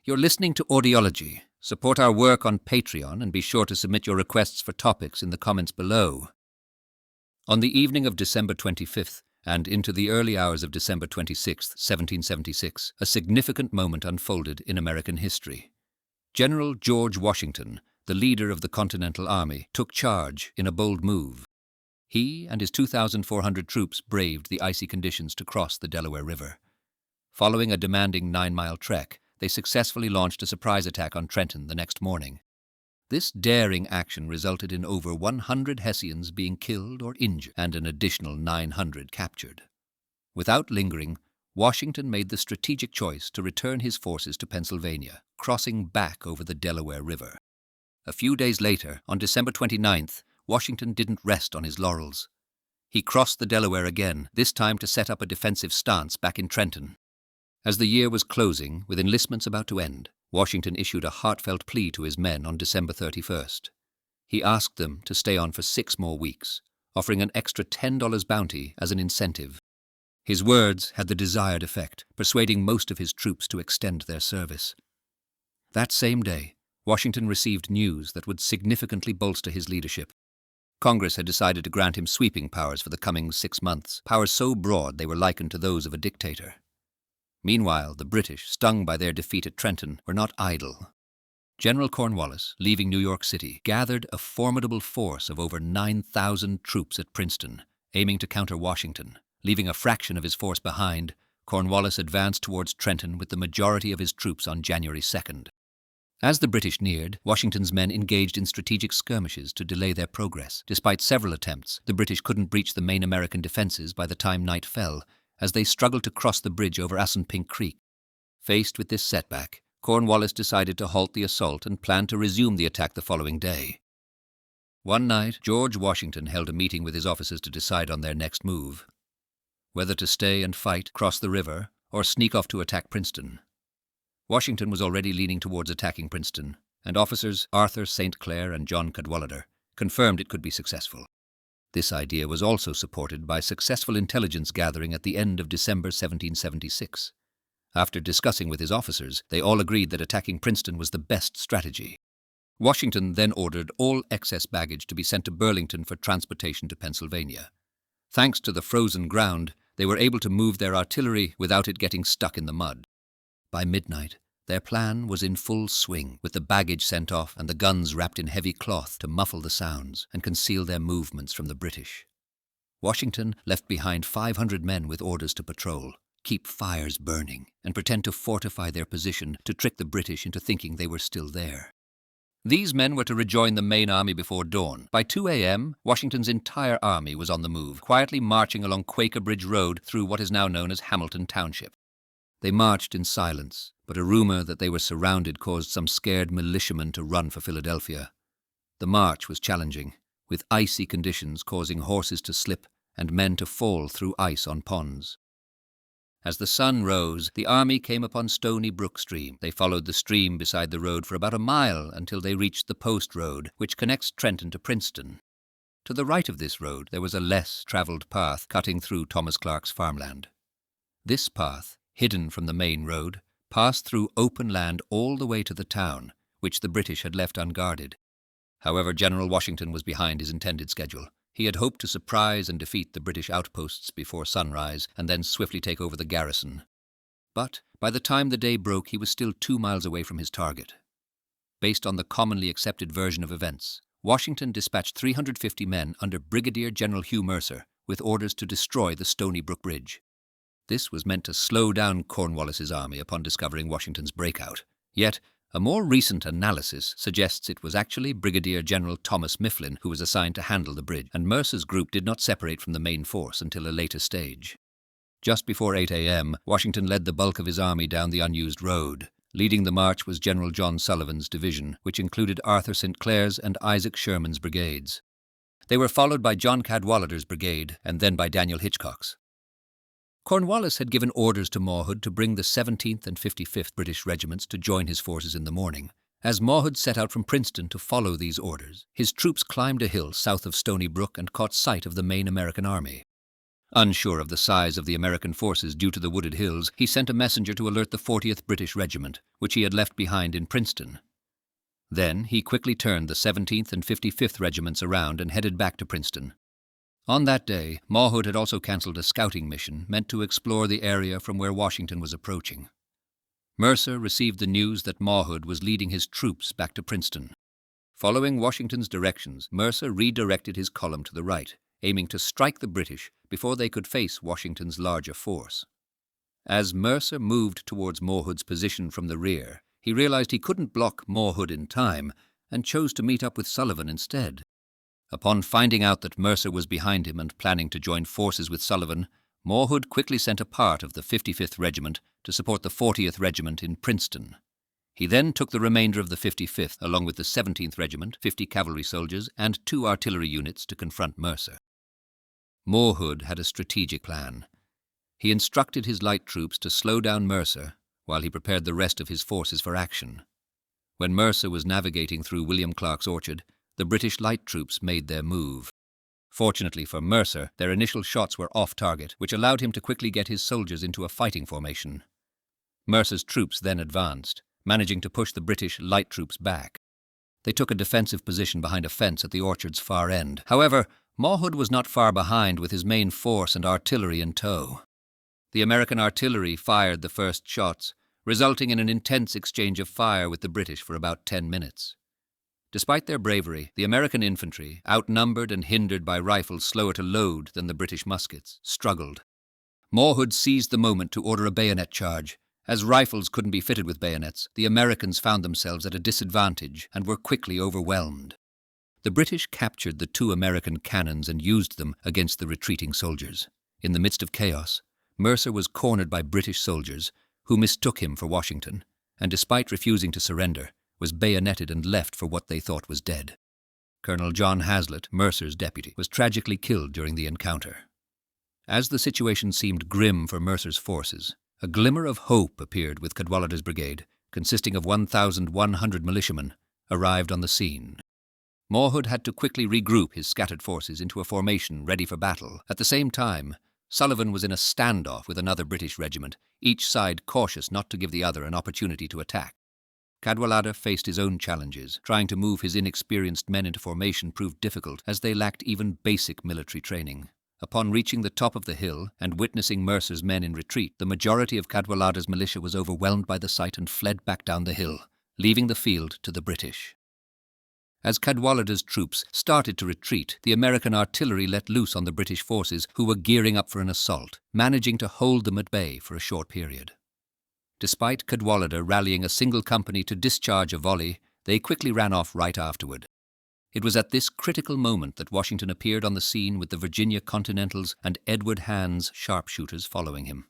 You're listening to Audiology. Support our work on Patreon and be sure to submit your requests for topics in the comments below. On the evening of December 25th and into the early hours of December 26th, 1776, a significant moment unfolded in American history. General George Washington, the leader of the Continental Army, took charge in a bold move. He and his 2,400 troops braved the icy conditions to cross the Delaware River. Following a demanding 9-mile trek, they successfully launched a surprise attack on Trenton the next morning. This daring action resulted in over 100 Hessians being killed or injured and an additional 900 captured. Without lingering, Washington made the strategic choice to return his forces to Pennsylvania, crossing back over the Delaware River. A few days later, on December 29th, Washington didn't rest on his laurels. He crossed the Delaware again, this time to set up a defensive stance back in Trenton. As the year was closing, with enlistments about to end, Washington issued a heartfelt plea to his men on December 31st. He asked them to stay on for 6 more weeks, offering an extra $10 bounty as an incentive. His words had the desired effect, persuading most of his troops to extend their service. That same day, Washington received news that would significantly bolster his leadership. Congress had decided to grant him sweeping powers for the coming 6 months, powers so broad they were likened to those of a dictator. Meanwhile, the British, stung by their defeat at Trenton, were not idle. General Cornwallis, leaving New York City, gathered a formidable force of over 9,000 troops at Princeton, aiming to counter Washington. Leaving a fraction of his force behind, Cornwallis advanced towards Trenton with the majority of his troops on January 2nd. As the British neared, Washington's men engaged in strategic skirmishes to delay their progress. Despite several attempts, the British couldn't breach the main American defenses by the time night fell, as they struggled to cross the bridge over Assunpink Creek. Faced with this setback, Cornwallis decided to halt the assault and planned to resume the attack the following day. One night, George Washington held a meeting with his officers to decide on their next move. Whether to stay and fight, cross the river, or sneak off to attack Princeton. Washington was already leaning towards attacking Princeton, and officers Arthur St. Clair and John Cadwalader confirmed it could be successful. This idea was also supported by successful intelligence gathering at the end of December 1776. After discussing with his officers, they all agreed that attacking Princeton was the best strategy. Washington then ordered all excess baggage to be sent to Burlington for transportation to Pennsylvania. Thanks to the frozen ground, they were able to move their artillery without it getting stuck in the mud. By midnight, their plan was in full swing, with the baggage sent off and the guns wrapped in heavy cloth to muffle the sounds and conceal their movements from the British. Washington left behind 500 men with orders to patrol, keep fires burning, and pretend to fortify their position to trick the British into thinking they were still there. These men were to rejoin the main army before dawn. By 2 a.m., Washington's entire army was on the move, quietly marching along Quaker Bridge Road through what is now known as Hamilton Township. They marched in silence, but a rumor that they were surrounded caused some scared militiamen to run for Philadelphia. The march was challenging, with icy conditions causing horses to slip and men to fall through ice on ponds. As the sun rose, the army came upon Stony Brook Stream. They followed the stream beside the road for about a mile until they reached the Post Road, which connects Trenton to Princeton. To the right of this road, there was a less traveled path cutting through Thomas Clark's farmland. This path, hidden from the main road, passed through open land all the way to the town, which the British had left unguarded. However, General Washington was behind his intended schedule. He had hoped to surprise and defeat the British outposts before sunrise and then swiftly take over the garrison. But by the time the day broke, he was still 2 miles away from his target. Based on the commonly accepted version of events, Washington dispatched 350 men under Brigadier General Hugh Mercer with orders to destroy the Stony Brook Bridge. This was meant to slow down Cornwallis's army upon discovering Washington's breakout. Yet, a more recent analysis suggests it was actually Brigadier General Thomas Mifflin who was assigned to handle the bridge, and Mercer's group did not separate from the main force until a later stage. Just before 8 a.m., Washington led the bulk of his army down the unused road. Leading the march was General John Sullivan's division, which included Arthur St. Clair's and Isaac Sherman's brigades. They were followed by John Cadwalader's brigade, and then by Daniel Hitchcock's. Cornwallis had given orders to Mawhood to bring the 17th and 55th British regiments to join his forces in the morning. As Mawhood set out from Princeton to follow these orders, his troops climbed a hill south of Stony Brook and caught sight of the main American army. Unsure of the size of the American forces due to the wooded hills, he sent a messenger to alert the 40th British Regiment, which he had left behind in Princeton. Then he quickly turned the 17th and 55th Regiments around and headed back to Princeton. On that day, Mawhood had also cancelled a scouting mission meant to explore the area from where Washington was approaching. Mercer received the news that Mawhood was leading his troops back to Princeton. Following Washington's directions, Mercer redirected his column to the right, aiming to strike the British before they could face Washington's larger force. As Mercer moved towards Mawhood's position from the rear, he realized he couldn't block Mawhood in time and chose to meet up with Sullivan instead. Upon finding out that Mercer was behind him and planning to join forces with Sullivan, Mawhood quickly sent a part of the 55th Regiment to support the 40th Regiment in Princeton. He then took the remainder of the 55th, along with the 17th Regiment, 50 cavalry soldiers, and 2 artillery units to confront Mercer. Mawhood had a strategic plan. He instructed his light troops to slow down Mercer while he prepared the rest of his forces for action. When Mercer was navigating through William Clark's orchard, the British light troops made their move. Fortunately for Mercer, their initial shots were off target, which allowed him to quickly get his soldiers into a fighting formation. Mercer's troops then advanced, managing to push the British light troops back. They took a defensive position behind a fence at the orchard's far end. However, Mawhood was not far behind with his main force and artillery in tow. The American artillery fired the first shots, resulting in an intense exchange of fire with the British for about 10 minutes. Despite their bravery, the American infantry, outnumbered and hindered by rifles slower to load than the British muskets, struggled. Mawhood seized the moment to order a bayonet charge. As rifles couldn't be fitted with bayonets, the Americans found themselves at a disadvantage and were quickly overwhelmed. The British captured the 2 American cannons and used them against the retreating soldiers. In the midst of chaos, Mercer was cornered by British soldiers who mistook him for Washington, and despite refusing to surrender, was bayoneted and left for what they thought was dead. Colonel John Hazlitt, Mercer's deputy, was tragically killed during the encounter. As the situation seemed grim for Mercer's forces, a glimmer of hope appeared with Cadwalader's brigade, consisting of 1,100 militiamen, arrived on the scene. Mawhood had to quickly regroup his scattered forces into a formation ready for battle. At the same time, Sullivan was in a standoff with another British regiment, each side cautious not to give the other an opportunity to attack. Cadwalader faced his own challenges. Trying to move his inexperienced men into formation proved difficult, as they lacked even basic military training. Upon reaching the top of the hill and witnessing Mercer's men in retreat, the majority of Cadwalader's militia was overwhelmed by the sight and fled back down the hill, leaving the field to the British. As Cadwalader's troops started to retreat, the American artillery let loose on the British forces, who were gearing up for an assault, managing to hold them at bay for a short period. Despite Cadwalader rallying a single company to discharge a volley, they quickly ran off right afterward. It was at this critical moment that Washington appeared on the scene with the Virginia Continentals and Edward Hand's sharpshooters following him.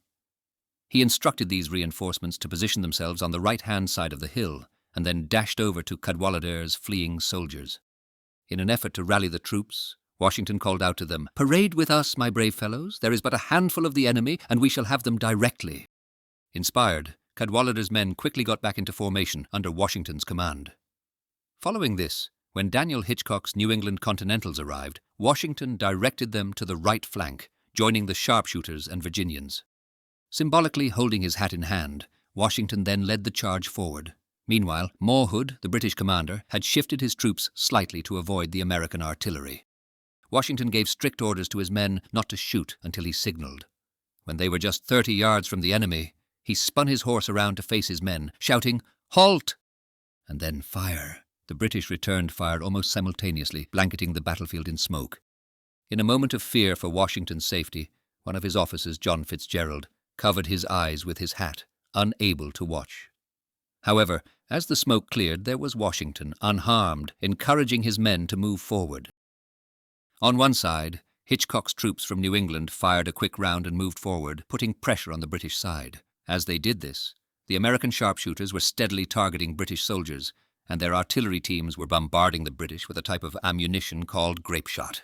He instructed these reinforcements to position themselves on the right-hand side of the hill, and then dashed over to Cadwalader's fleeing soldiers. In an effort to rally the troops, Washington called out to them, "Parade with us, my brave fellows. There is but a handful of the enemy, and we shall have them directly." Inspired, Cadwalader's men quickly got back into formation under Washington's command. Following this, when Daniel Hitchcock's New England Continentals arrived, Washington directed them to the right flank, joining the sharpshooters and Virginians. Symbolically holding his hat in hand, Washington then led the charge forward. Meanwhile, Mawhood, the British commander, had shifted his troops slightly to avoid the American artillery. Washington gave strict orders to his men not to shoot until he signaled. When they were just 30 yards from the enemy, he spun his horse around to face his men, shouting, "Halt!" and then fire. The British returned fire almost simultaneously, blanketing the battlefield in smoke. In a moment of fear for Washington's safety, one of his officers, John Fitzgerald, covered his eyes with his hat, unable to watch. However, as the smoke cleared, there was Washington, unharmed, encouraging his men to move forward. On one side, Hitchcock's troops from New England fired a quick round and moved forward, putting pressure on the British side. As they did this, the American sharpshooters were steadily targeting British soldiers, and their artillery teams were bombarding the British with a type of ammunition called grape shot.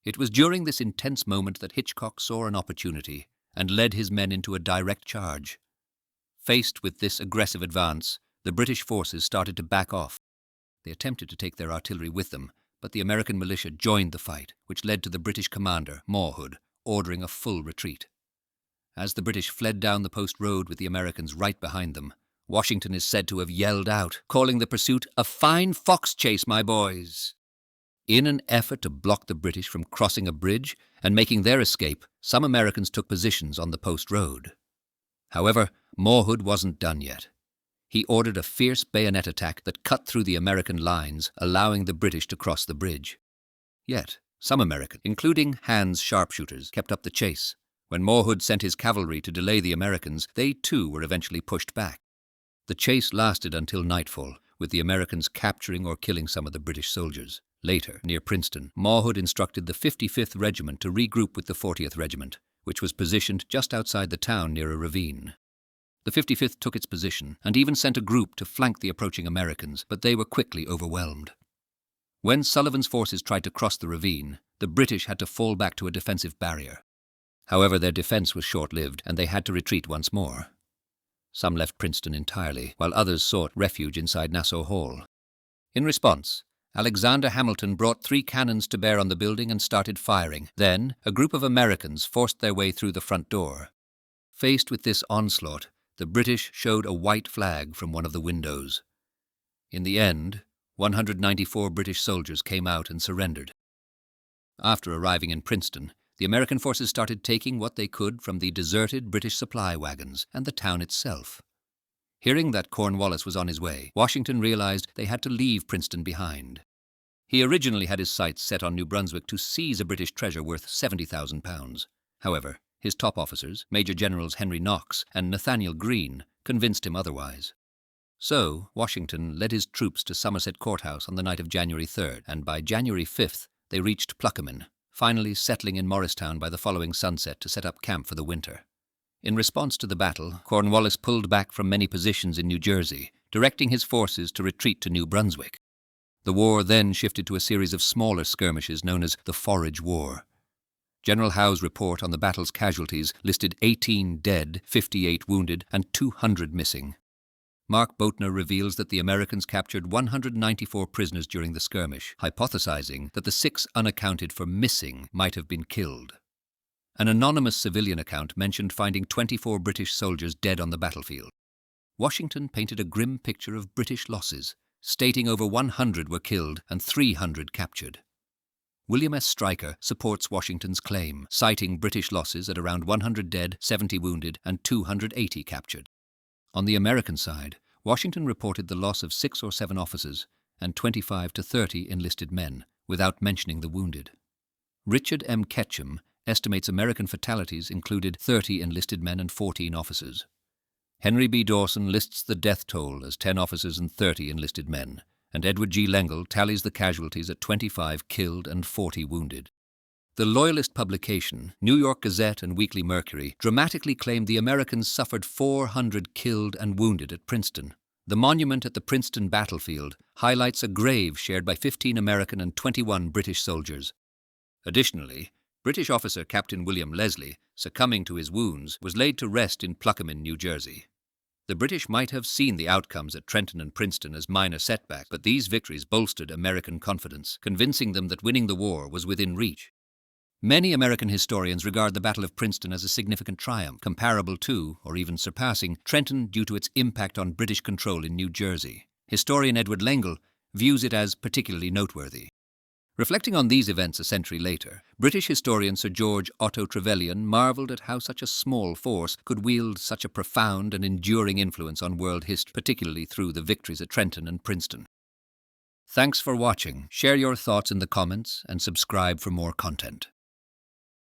It was during this intense moment that Hitchcock saw an opportunity and led his men into a direct charge. Faced with this aggressive advance, the British forces started to back off. They attempted to take their artillery with them, but the American militia joined the fight, which led to the British commander, Mawhood, ordering a full retreat. As the British fled down the post road with the Americans right behind them, Washington is said to have yelled out, calling the pursuit a fine fox chase, my boys. In an effort to block the British from crossing a bridge and making their escape, some Americans took positions on the post road. However, Morhood wasn't done yet. He ordered a fierce bayonet attack that cut through the American lines, allowing the British to cross the bridge. Yet, some Americans, including Hand's sharpshooters, kept up the chase. When Morhood sent his cavalry to delay the Americans, they too were eventually pushed back. The chase lasted until nightfall, with the Americans capturing or killing some of the British soldiers. Later, near Princeton, Morhood instructed the 55th Regiment to regroup with the 40th Regiment, which was positioned just outside the town near a ravine. The 55th took its position and even sent a group to flank the approaching Americans, but they were quickly overwhelmed. When Sullivan's forces tried to cross the ravine, the British had to fall back to a defensive barrier. However, their defense was short-lived and they had to retreat once more. Some left Princeton entirely, while others sought refuge inside Nassau Hall. In response, Alexander Hamilton brought 3 cannons to bear on the building and started firing. Then, a group of Americans forced their way through the front door. Faced with this onslaught, the British showed a white flag from one of the windows. In the end, 194 British soldiers came out and surrendered. After arriving in Princeton, the American forces started taking what they could from the deserted British supply wagons and the town itself. Hearing that Cornwallis was on his way, Washington realized they had to leave Princeton behind. He originally had his sights set on New Brunswick to seize a British treasure worth £70,000. However, his top officers, Major Generals Henry Knox and Nathaniel Greene, convinced him otherwise. So, Washington led his troops to Somerset Courthouse on the night of January 3rd, and by January 5th they reached Pluckemin, finally settling in Morristown by the following sunset to set up camp for the winter. In response to the battle, Cornwallis pulled back from many positions in New Jersey, directing his forces to retreat to New Brunswick. The war then shifted to a series of smaller skirmishes known as the Forage War. General Howe's report on the battle's casualties listed 18 dead, 58 wounded, and 200 missing. Mark Boatner reveals that the Americans captured 194 prisoners during the skirmish, hypothesizing that the 6 unaccounted for missing might have been killed. An anonymous civilian account mentioned finding 24 British soldiers dead on the battlefield. Washington painted a grim picture of British losses, stating over 100 were killed and 300 captured. William S. Stryker supports Washington's claim, citing British losses at around 100 dead, 70 wounded, and 280 captured. On the American side, Washington reported the loss of 6 or 7 officers and 25 to 30 enlisted men, without mentioning the wounded. Richard M. Ketchum estimates American fatalities included 30 enlisted men and 14 officers. Henry B. Dawson lists the death toll as 10 officers and 30 enlisted men, and Edward G. Lengel tallies the casualties at 25 killed and 40 wounded. The Loyalist publication, New York Gazette and Weekly Mercury, dramatically claimed the Americans suffered 400 killed and wounded at Princeton. The monument at the Princeton battlefield highlights a grave shared by 15 American and 21 British soldiers. Additionally, British officer Captain William Leslie, succumbing to his wounds, was laid to rest in Pluckemin, New Jersey. The British might have seen the outcomes at Trenton and Princeton as minor setbacks, but these victories bolstered American confidence, convincing them that winning the war was within reach. Many American historians regard the Battle of Princeton as a significant triumph, comparable to, or even surpassing, Trenton due to its impact on British control in New Jersey. Historian Edward Lengel views it as particularly noteworthy. Reflecting on these events a century later, British historian Sir George Otto Trevelyan marvelled at how such a small force could wield such a profound and enduring influence on world history, particularly through the victories at Trenton and Princeton. Thanks for watching. Share your thoughts in the comments and subscribe for more content.